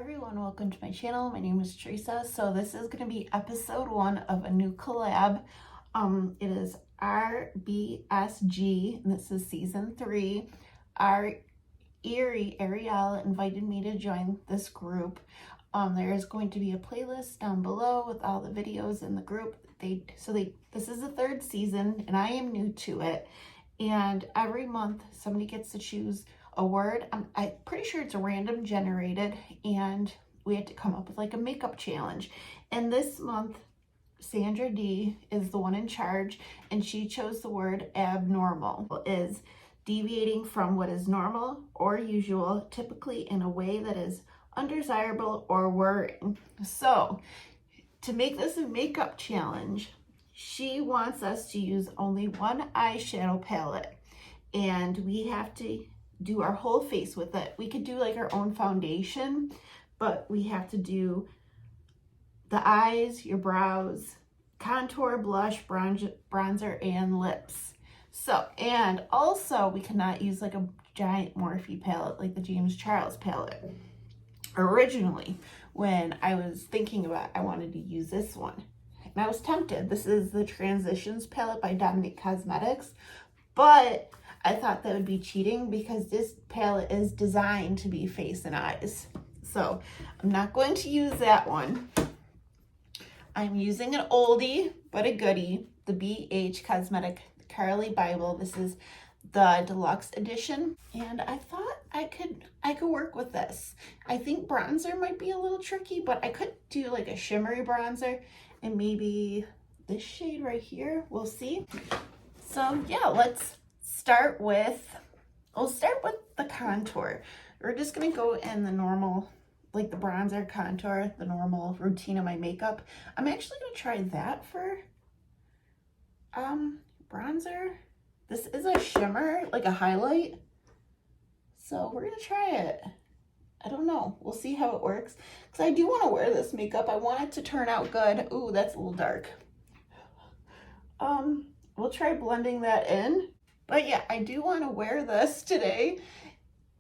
everyone, welcome to my channel. My name is Teresa. So this is going to be episode 1 of a new collab. It is RBSG, and this is season 3. Ariel invited me to join this group. There is going to be a playlist down below with all the videos in the group. This is the 3rd season, and I am new to it. And every month somebody gets to choose a word. I'm pretty sure it's random generated, and we had to come up with like a makeup challenge. And this month, Sandra D is the one in charge, and she chose the word abnormal. Is deviating from what is normal or usual, typically in a way that is undesirable or worrying. So to make this a makeup challenge, she wants us to use only one eyeshadow palette, and we have to do our whole face with it. We could do like our own foundation, but we have to do the eyes, your brows, contour, blush, bronzer, and lips. So, and also we cannot use like a giant Morphe palette like the James Charles palette. Originally, when I was thinking about it, I wanted to use this one. And I was tempted. This is the Transitions palette by Dominique Cosmetics, but I thought that would be cheating because this palette is designed to be face and eyes. So I'm not going to use that one. I'm using an oldie but a goodie, the BH Cosmetic Carly Bible. This is the deluxe edition, and I thought I could work with this. I think bronzer might be a little tricky, but I could do like a shimmery bronzer and maybe this shade right here. We'll see. So yeah, we'll start with the contour. We're just gonna go in the normal, like the bronzer contour, the normal routine of my makeup. I'm actually gonna try that for bronzer. This is a shimmer, like a highlight. So we're gonna try it. I don't know, we'll see how it works. Because I do wanna wear this makeup. I want it to turn out good. Ooh, that's a little dark. We'll try blending that in. But yeah, I do want to wear this today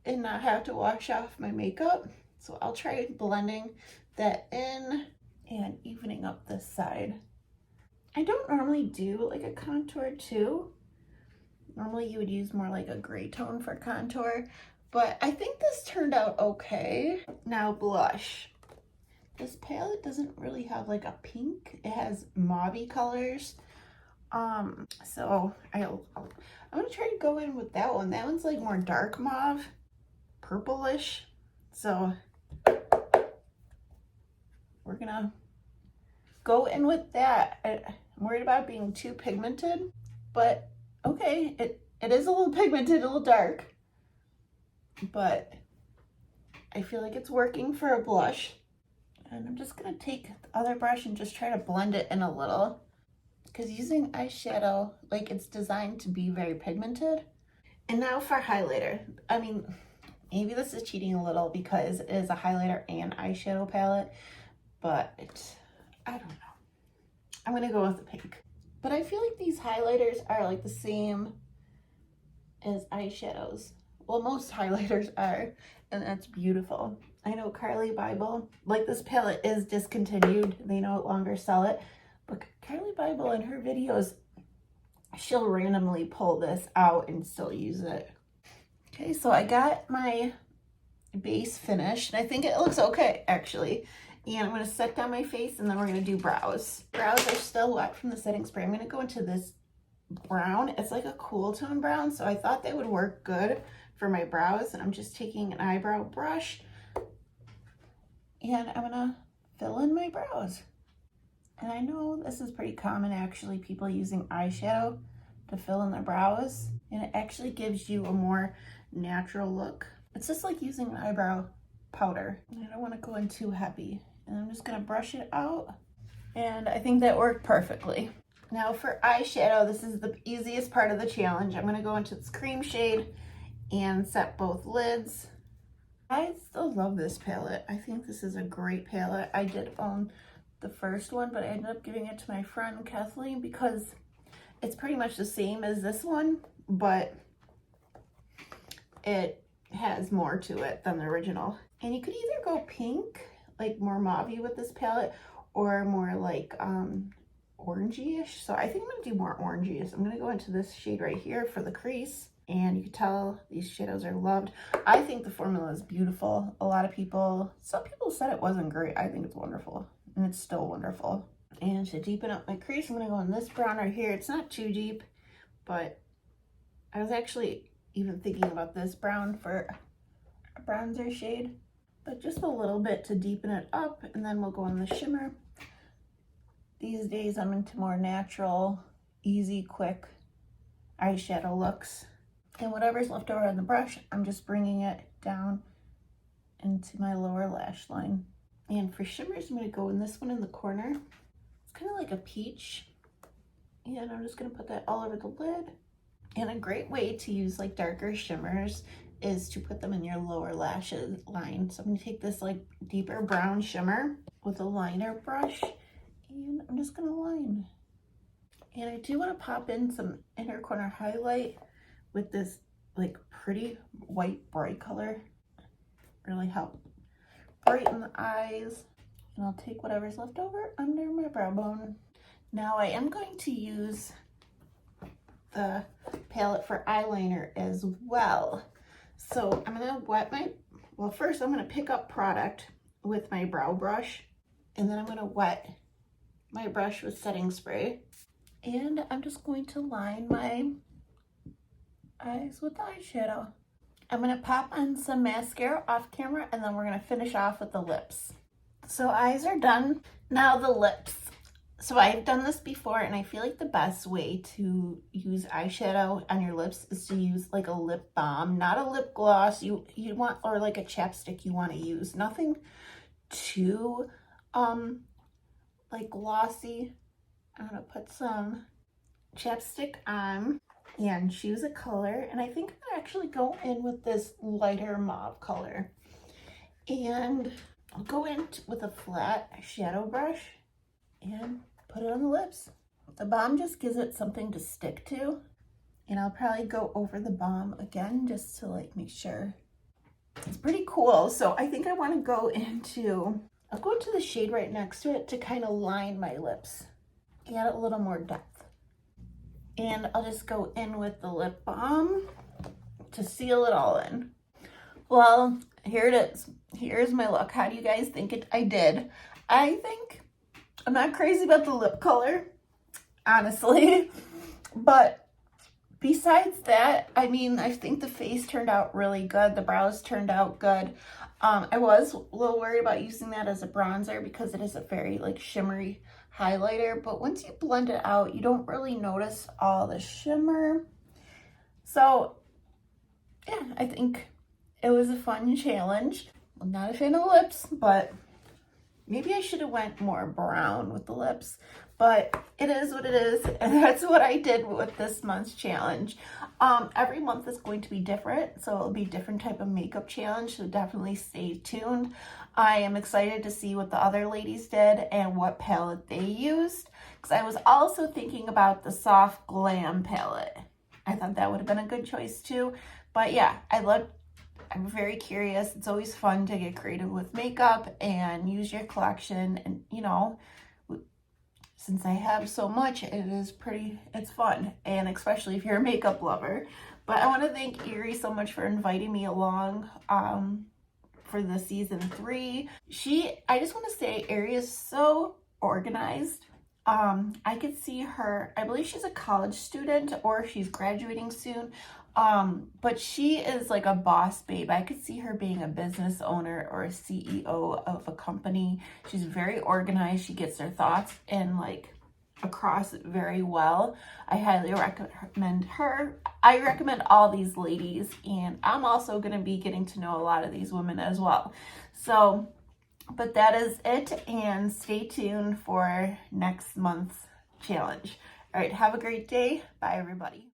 and not have to wash off my makeup. So I'll try blending that in and evening up this side. I don't normally do like a contour too. Normally you would use more like a gray tone for contour, but I think this turned out okay. Now blush. This palette doesn't really have like a pink. It has mauve colors. So I'm gonna try to go in with that one. That one's like more dark mauve, purplish. So we're gonna go in with that. I'm worried about being too pigmented, but okay, it is a little pigmented, a little dark, but I feel like it's working for a blush. And I'm just gonna take the other brush and just try to blend it in a little. Because using eyeshadow, like it's designed to be very pigmented. And now for highlighter. I mean, maybe this is cheating a little because it is a highlighter and eyeshadow palette, but I don't know. I'm gonna go with the pink. But I feel like these highlighters are like the same as eyeshadows. Well, most highlighters are, and that's beautiful. I know Carly Bible, like this palette is discontinued. They no longer sell it. But Carly Bible in her videos, she'll randomly pull this out and still use it. Okay, so I got my base finished, and I think it looks okay, actually. And I'm going to set down my face, and then we're going to do brows. Brows are still wet from the setting spray. I'm going to go into this brown. It's like a cool tone brown, so I thought that would work good for my brows. And I'm just taking an eyebrow brush, and I'm going to fill in my brows. And I know this is pretty common, actually, people using eyeshadow to fill in their brows. And it actually gives you a more natural look. It's just like using an eyebrow powder. And I don't want to go in too heavy. And I'm just going to brush it out. And I think that worked perfectly. Now for eyeshadow, this is the easiest part of the challenge. I'm going to go into this cream shade and set both lids. I still love this palette. I think this is a great palette. I did own the first one, but I ended up giving it to my friend Kathleen because it's pretty much the same as this one, but it has more to it than the original. And you could either go pink, like more mauve with this palette, or more like orangey-ish. So I think I'm gonna do more orangey. So I'm gonna go into this shade right here for the crease. And you can tell these shadows are loved. I think the formula is beautiful. Some people said it wasn't great. I think it's wonderful, and it's still wonderful. And to deepen up my crease, I'm gonna go in this brown right here. It's not too deep, but I was actually even thinking about this brown for a bronzer shade, but just a little bit to deepen it up, and then we'll go in the shimmer. These days I'm into more natural, easy, quick eyeshadow looks. And whatever's left over on the brush, I'm just bringing it down into my lower lash line. And for shimmers, I'm gonna go in this one in the corner. It's kind of like a peach. And I'm just gonna put that all over the lid. And a great way to use like darker shimmers is to put them in your lower lashes line. So I'm gonna take this like deeper brown shimmer with a liner brush, and I'm just gonna line. And I do wanna pop in some inner corner highlight with this like pretty white bright color. Really help brighten the eyes. And I'll take whatever's left over under my brow bone. Now I am going to use the palette for eyeliner as well. So I'm gonna first I'm gonna pick up product with my brow brush, and then I'm gonna wet my brush with setting spray. And I'm just going to line my eyes with eyeshadow. I'm gonna pop on some mascara off camera, and then we're gonna finish off with the lips. So eyes are done. Now the lips. So I've done this before, and I feel like the best way to use eyeshadow on your lips is to use like a lip balm, not a lip gloss you want, or like a chapstick you want to use. Nothing too like glossy. I'm gonna put some chapstick on and choose a color, and I think I'm gonna actually go in with this lighter mauve color, and I'll go in with a flat shadow brush and put it on the lips. The balm just gives it something to stick to, and I'll probably go over the balm again just to like make sure. It's pretty cool. So I think I want to I'll go into the shade right next to it to kind of line my lips, add a little more depth. And I'll just go in with the lip balm to seal it all in. Well, here it is. Here's my look. How do you guys think I did? I think I'm not crazy about the lip color, honestly. But besides that, I mean, I think the face turned out really good. The brows turned out good. I was a little worried about using that as a bronzer because it is a very like shimmery highlighter, but once you blend it out, you don't really notice all the shimmer. So yeah, I think it was a fun challenge. I'm not a fan of lips, but maybe I should have went more brown with the lips, but it is what it is, and that's what I did with this month's challenge. Every month is going to be different, so it'll be a different type of makeup challenge, so definitely stay tuned. I am excited to see what the other ladies did and what palette they used, because I was also thinking about the Soft Glam palette. I thought that would have been a good choice too, but yeah, I'm very curious. It's always fun to get creative with makeup and use your collection. And, you know, since I have so much, it's fun. And especially if you're a makeup lover. But I want to thank Erie so much for inviting me along for the season 3. I just want to say Erie is so organized. I could see her, I believe she's a college student or she's graduating soon. But she is like a boss babe. I could see her being a business owner or a CEO of a company. She's very organized. She gets her thoughts in like across very well. I highly recommend her. I recommend all these ladies, and I'm also going to be getting to know a lot of these women as well. So, but that is it, and stay tuned for next month's challenge. All right, have a great day. Bye, everybody.